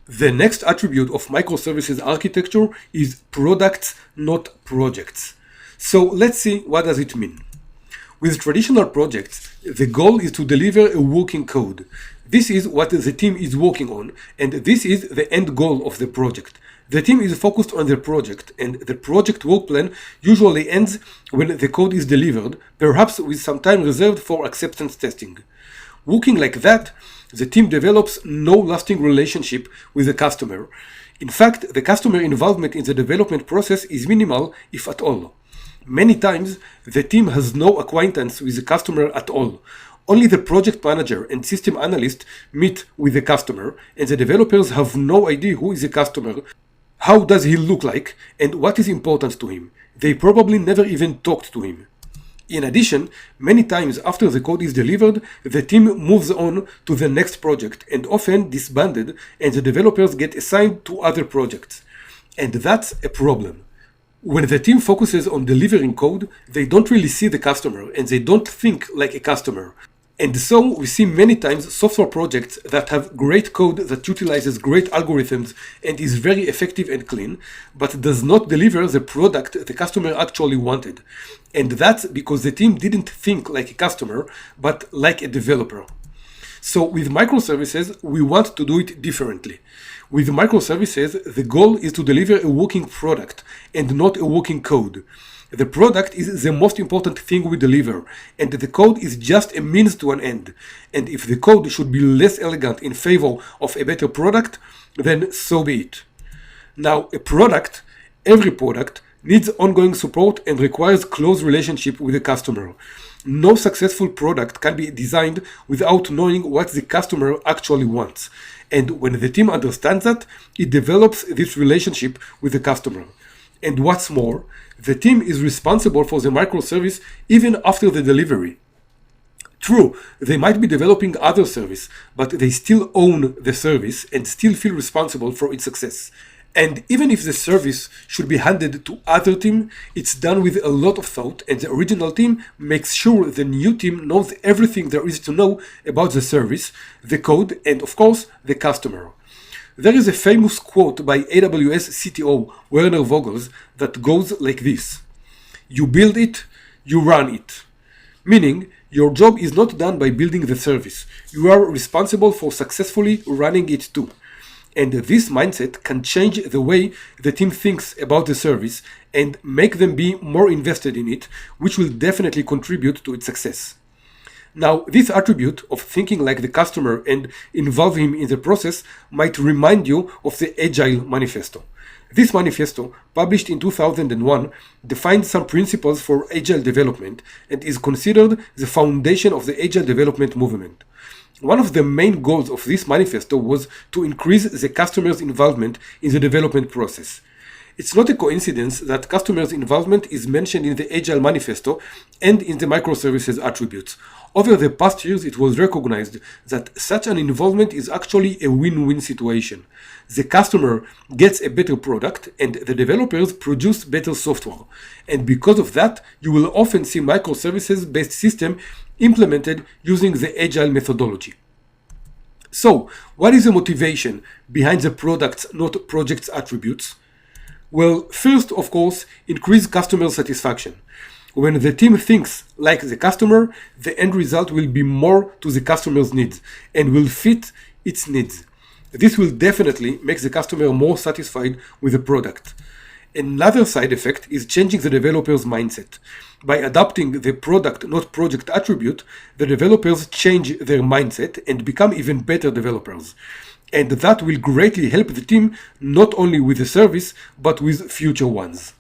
The next attribute of microservices architecture is products, not projects. So let's see, what does it mean? With traditional projects, the goal is to deliver a working code. This is what the team is working on, and this is the end goal of the project. The team is focused on the project, and the project work plan usually ends when the code is delivered, perhaps with some time reserved for acceptance testing. Working like that, the team develops no lasting relationship with the customer. In fact, the customer involvement in the development process is minimal, if at all. Many times, the team has no acquaintance with the customer at all. Only the project manager and system analyst meet with the customer, and the developers have no idea who is the customer, how does he look like, and what is important to him. They probably never even talked to him. In addition, many times after the code is delivered, the team moves on to the next project and often disbanded, and the developers get assigned to other projects. And that's a problem. When the team focuses on delivering code, they don't really see the customer and they don't think like a customer. And so we see many times software projects that have great code that utilizes great algorithms and is very effective and clean, but does not deliver the product the customer actually wanted. And that's because the team didn't think like a customer, but like a developer. So with microservices, we want to do it differently. With microservices, the goal is to deliver a working product and not a working code. The product is the most important thing we deliver, and the code is just a means to an end. And if the code should be less elegant in favor of a better product, then so be it. Now, every product, needs ongoing support and requires close relationship with the customer. No successful product can be designed without knowing what the customer actually wants. And when the team understands that, it develops this relationship with the customer. And what's more, the team is responsible for the microservice even after the delivery. True, they might be developing other service, but they still own the service and still feel responsible for its success. And even if the service should be handed to other team, it's done with a lot of thought, and the original team makes sure the new team knows everything there is to know about the service, the code, and of course, the customer. There is a famous quote by AWS CTO Werner Vogels that goes like this: "You build it, you run it." Meaning, your job is not done by building the service. You are responsible for successfully running it too. And this mindset can change the way the team thinks about the service and make them be more invested in it, which will definitely contribute to its success. Now, this attribute of thinking like the customer and involve him in the process might remind you of the Agile Manifesto. This manifesto, published in 2001, defines some principles for agile development and is considered the foundation of the agile development movement. One of the main goals of this manifesto was to increase the customer's involvement in the development process. It's not a coincidence that customers' involvement is mentioned in the Agile Manifesto and in the microservices attributes. Over the past years, it was recognized that such an involvement is actually a win-win situation. The customer gets a better product and the developers produce better software. And because of that, you will often see microservices-based system implemented using the Agile methodology. So, what is the motivation behind the products, not projects attributes? Well, first, of course, increase customer satisfaction. When the team thinks like the customer, the end result will be more to the customer's needs and will fit its needs. This will definitely make the customer more satisfied with the product. Another side effect is changing the developer's mindset. By adopting the product, not project attribute, the developers change their mindset and become even better developers. And that will greatly help the team not only with the service, but with future ones.